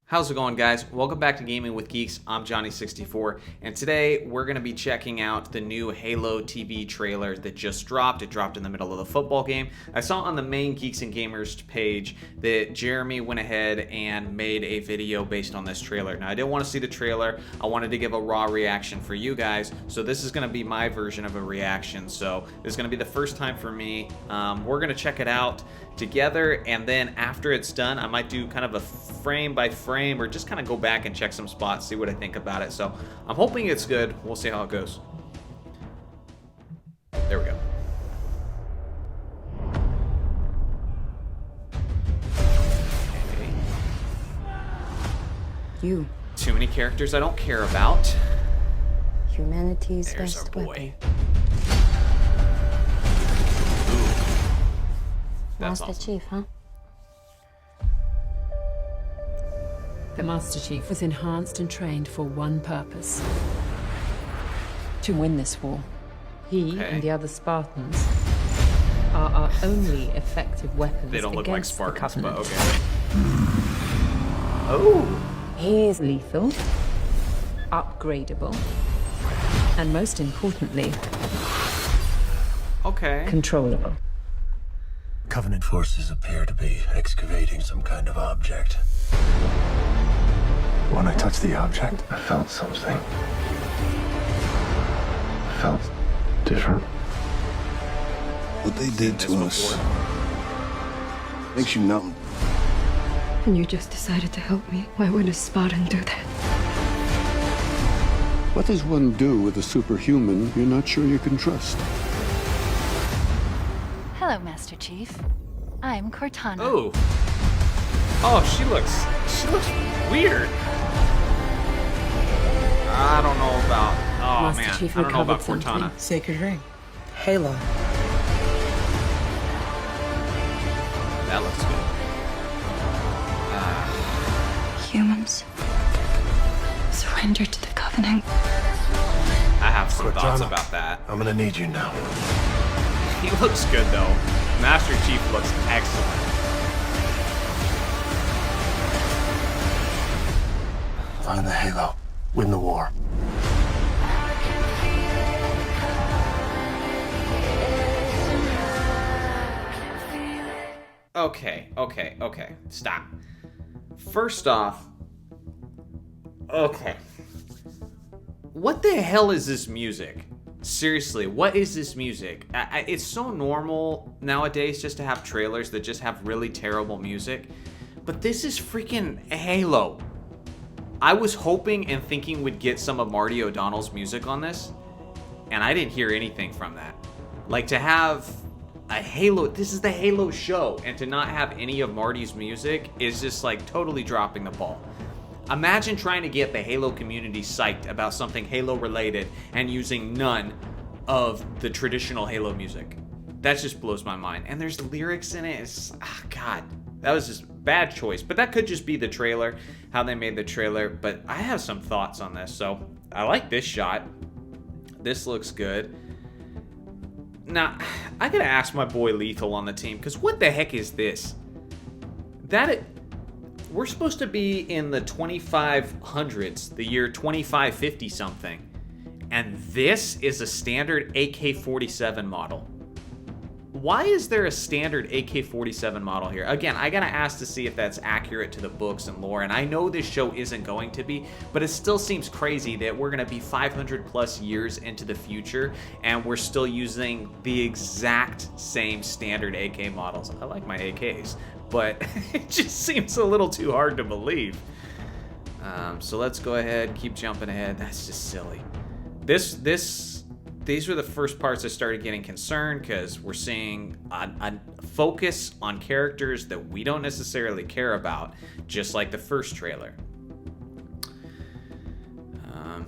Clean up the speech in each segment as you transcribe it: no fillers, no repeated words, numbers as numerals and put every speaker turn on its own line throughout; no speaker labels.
How's it going, guys? Welcome back to Gaming with Geeks. I'm Johnny64, and today we're going to be checking out the new Halo TV trailer that just dropped. It dropped in the middle of the football game. I saw on the main Geeks and Gamers page that Jeremy went ahead and made a video based on this trailer. Now, I didn't want to see the trailer. I wanted to give a raw reaction for you guys, so this is going to be my version of a reaction. So this is going to be the first time for me. We're going to check it out together, and then after it's done, I might do kind of a frame by frame or just kind of go back and check some spots, see what I think about it. So I'm hoping it's good. We'll see how it goes. There we go. Okay.
You.
Too many characters I don't care about.
Humanity's
There's
best
our boy.
weapon.
That's
Master
awesome.
Chief, huh?
The Master Chief was enhanced and trained for one purpose: to win this war. He
Okay.
and the other Spartans are our only effective weapons
They don't look like
against the
Spartans, but
Covenant.
okay. Oh,
He's lethal, upgradable, and most importantly,
okay.
controllable.
Covenant forces appear to be excavating some kind of object. When I touched the object, I felt something. I felt different.
What they did to us makes you numb.
And you just decided to help me. Why would a Spartan do that?
What does one do with a superhuman you're not sure you can trust?
Hello, Master Chief. I'm Cortana.
Oh. Oh, she looks weird. I don't know about. Oh
Master
man,
Chief
I don't know about
recovered
Cortana.
something.
Sacred ring. Halo.
That looks good.
Humans. Surrender to the Covenant.
I have some thoughts
Cortana.
about that.
I'm gonna need you now.
He looks good though. Master Chief looks excellent.
Find the Halo. Win the war.
Okay. Stop. First off, okay. What the hell is this music? Seriously, what is this music? It's so normal nowadays just to have trailers that just have really terrible music. But this is freaking Halo. I was hoping and thinking we'd get some of Marty O'Donnell's music on this, and I didn't hear anything from that. Like, to have a Halo, this is the Halo show, and to not have any of Marty's music is just like totally dropping the ball. Imagine trying to get the Halo community psyched about something Halo related and using none of the traditional Halo music. That just blows my mind. And there's lyrics in it. It's, God, that was just bad choice. But that could just be the trailer, how they made the trailer. But I have some thoughts on this. So I like this shot. This looks good. Now, I gotta ask my boy Lethal on the team, because what the heck is this? We're supposed to be in the 2500s, the year 2550 something, and this is a standard AK-47 model. Why is there a standard AK-47 model here? Again, I gotta ask to see if that's accurate to the books and lore, and I know this show isn't going to be, but it still seems crazy that we're gonna be 500 plus years into the future, and we're still using the exact same standard AK models. I like my AKs, but it just seems a little too hard to believe. So let's go ahead, keep jumping ahead. That's just silly. These were the first parts I started getting concerned, because we're seeing a focus on characters that we don't necessarily care about, just like the first trailer.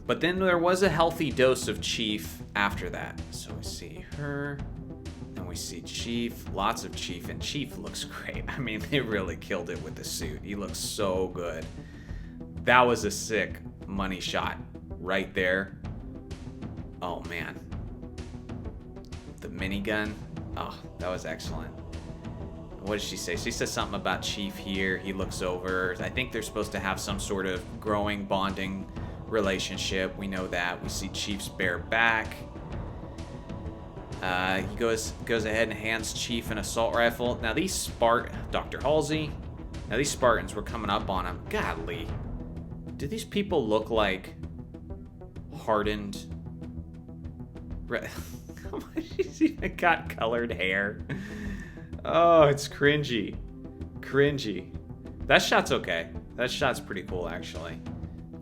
But then there was a healthy dose of Chief after that. So we see her, and we see Chief, lots of Chief, and Chief looks great. I mean, they really killed it with the suit. He looks so good. That was a sick money shot right there. Oh man. The minigun. Oh, that was excellent. what does she say? She says something about Chief here. He looks over. I think they're supposed to have some sort of growing, bonding relationship. We know that. We see Chief's bare back. He goes ahead and hands Chief an assault rifle. Now these Dr. Halsey. Now these Spartans were coming up on him. Godly. Do these people look like hardened? How much he's even got colored hair? Oh, it's cringy. Cringy. That shot's okay. That shot's pretty cool, actually.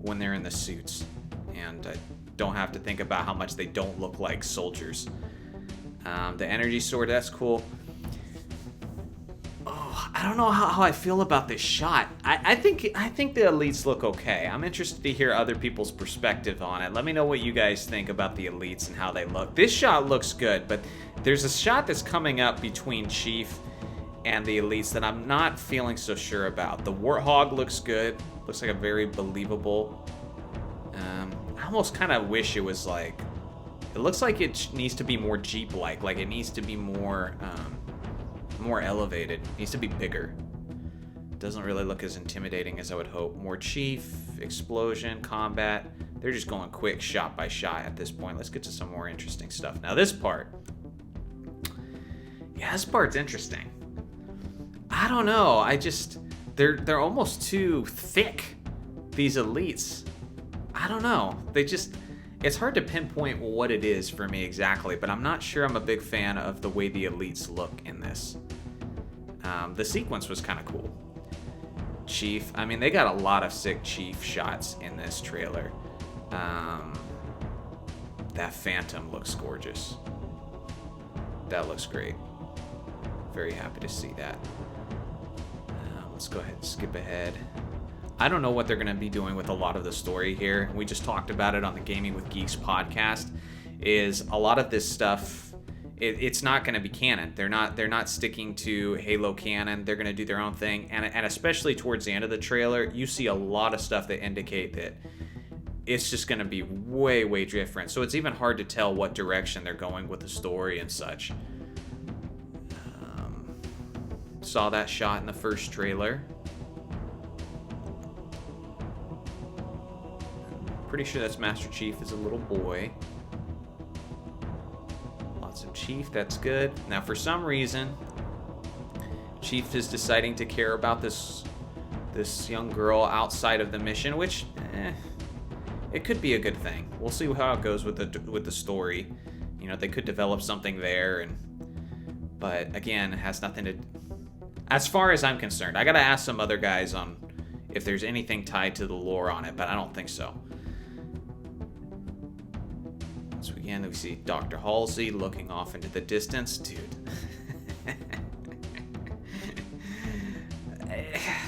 When they're in the suits. And I don't have to think about how much they don't look like soldiers. The energy sword, that's cool. Oh, I don't know how I feel about this shot. I think the elites look okay. I'm interested to hear other people's perspective on it. Let me know what you guys think about the elites and how they look. This shot looks good, but there's a shot that's coming up between Chief and the elites that I'm not feeling so sure about. The Warthog looks good. Looks like a very believable. I almost kind of wish it was like... It looks like it needs to be more Jeep-like. Like it needs to be more elevated. It needs to be bigger. Doesn't really look as intimidating as I would hope. More Chief, explosion, combat. They're just going quick shot by shot at this point. Let's get to some more interesting stuff. Now this part. Yeah, this part's interesting. I don't know. They're almost too thick, these elites. I don't know. It's hard to pinpoint what it is for me exactly, but I'm not sure I'm a big fan of the way the elites look in this. The sequence was kind of cool. Chief, I mean, they got a lot of sick Chief shots in this trailer. That Phantom looks gorgeous. That looks great. Very happy to see that. Let's go ahead and skip ahead. I don't know what they're going to be doing with a lot of the story here. We just talked about it on the Gaming with Geeks podcast. Is a lot of this stuff, it's not going to be canon. They're not sticking to Halo canon. They're going to do their own thing, and especially towards the end of the trailer, you see a lot of stuff that indicate that it's just going to be way different. So it's even hard to tell what direction they're going with the story and such. Saw that shot in the first trailer. Pretty sure that's Master Chief as a little boy. Lots of Chief, that's good. Now for some reason, Chief is deciding to care about this young girl outside of the mission, which it could be a good thing. We'll see how it goes with the story. You know, they could develop something there, but again, it has nothing to. As far as I'm concerned, I gotta ask some other guys on if there's anything tied to the lore on it, but I don't think so. So again, we see Dr. Halsey looking off into the distance. Dude.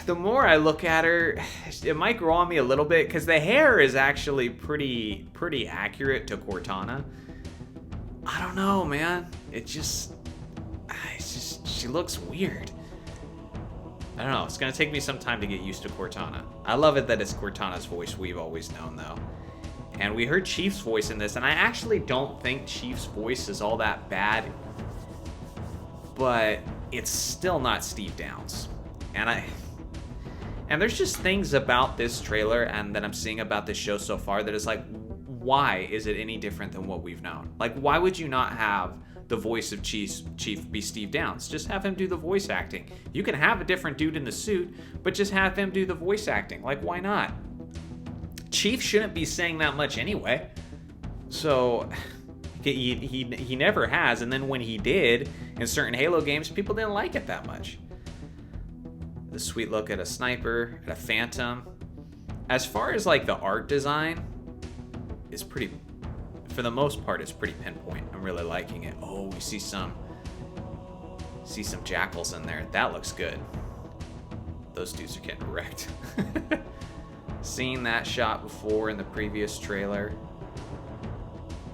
The more I look at her, it might grow on me a little bit, because the hair is actually pretty accurate to Cortana. I don't know, man. It's just she looks weird. I don't know. It's going to take me some time to get used to Cortana. I love it that it's Cortana's voice we've always known, though. And we heard Chief's voice in this, and I actually don't think Chief's voice is all that bad. But it's still not Steve Downes. And there's just things about this trailer and that I'm seeing about this show so far that is like, why is it any different than what we've known? Like, why would you not have the voice of Chief be Steve Downes? Just have him do the voice acting. You can have a different dude in the suit, but just have him do the voice acting. Like, why not? Chief shouldn't be saying that much anyway. So he never has, and then when he did in certain Halo games, people didn't like it that much. The sweet look at a sniper, at a Phantom. As far as like the art design, is pretty, for the most part, it's pretty pinpoint. I'm really liking it. Oh, we see some jackals in there. That looks good. Those dudes are getting wrecked. Seen that shot before in the previous trailer.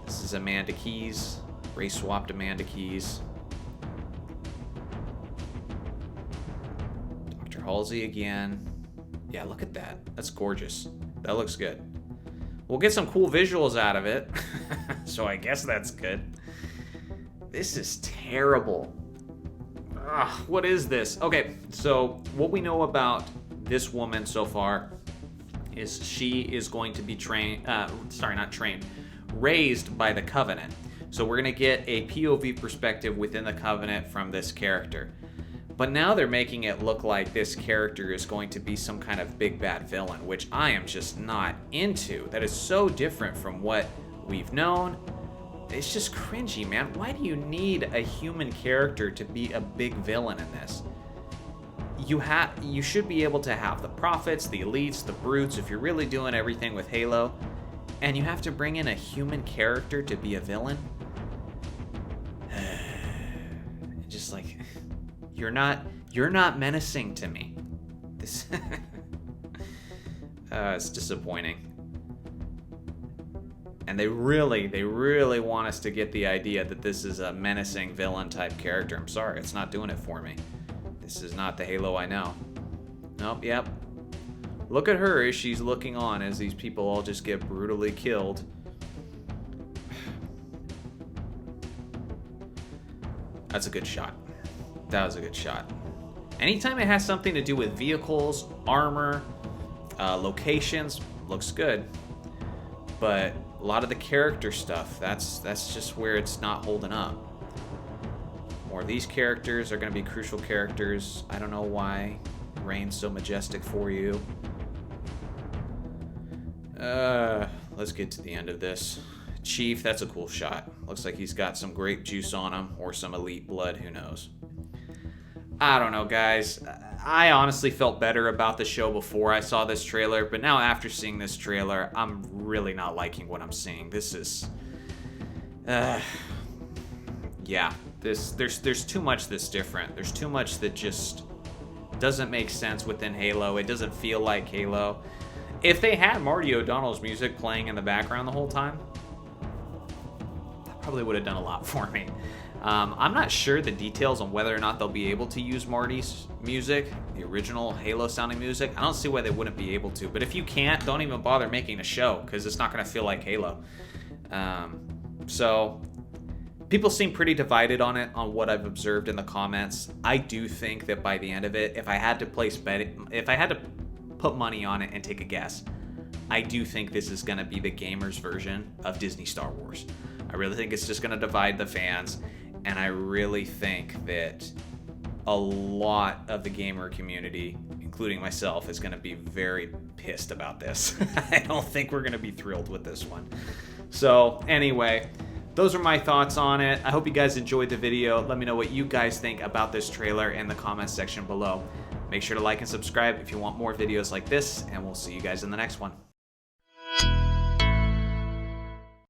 This is Amanda Keys. Race swapped Amanda Keys. Dr. Halsey again. Yeah, look at that. That's gorgeous. That looks good. We'll get some cool visuals out of it. So I guess that's good. This is terrible. what is this? Okay, so what we know about this woman so far is she is going to be raised by the Covenant. So we're going to get a POV perspective within the Covenant from this character. But now they're making it look like this character is going to be some kind of big bad villain, which I am just not into. That is so different from what we've known. It's just cringy, man. Why do you need a human character to be a big villain in this? You should be able to have the prophets, the elites, the brutes, if you're really doing everything with Halo, and you have to bring in a human character to be a villain? Just like, you're not menacing to me. This it's disappointing. And they really want us to get the idea that this is a menacing villain type character. I'm sorry, it's not doing it for me. This is not the Halo I know. Nope, yep. Look at her as she's looking on as these people all just get brutally killed. That's a good shot. That was a good shot. Anytime it has something to do with vehicles, armor, locations, looks good. But a lot of the character stuff, that's just where it's not holding up. More of these characters are going to be crucial characters. I don't know why Rain's so majestic for you. Let's get to the end of this. Chief, that's a cool shot. Looks like he's got some grape juice on him, or some elite blood, who knows. I don't know, guys. I honestly felt better about the show before I saw this trailer, but now after seeing this trailer, I'm really not liking what I'm seeing. This is... yeah, there's too much that's different. There's too much that just doesn't make sense within Halo. It doesn't feel like Halo. If they had Marty O'Donnell's music playing in the background the whole time, that probably would have done a lot for me. I'm not sure the details on whether or not they'll be able to use Marty's music, the original Halo sounding music. I don't see why they wouldn't be able to, but if you can't, don't even bother making a show, because it's not going to feel like Halo. So people seem pretty divided on it, on what I've observed in the comments. I do think that by the end of it, if I had to put money on it and take a guess, I do think this is going to be the gamers version of Disney Star Wars. I really think it's just going to divide the fans, and I really think that a lot of the gamer community, including myself, is going to be very pissed about this. I don't think we're going to be thrilled with this one. So anyway, those are my thoughts on it. I hope you guys enjoyed the video. Let me know what you guys think about this trailer in the comments section below. Make sure to like and subscribe if you want more videos like this, and we'll see you guys in the next one.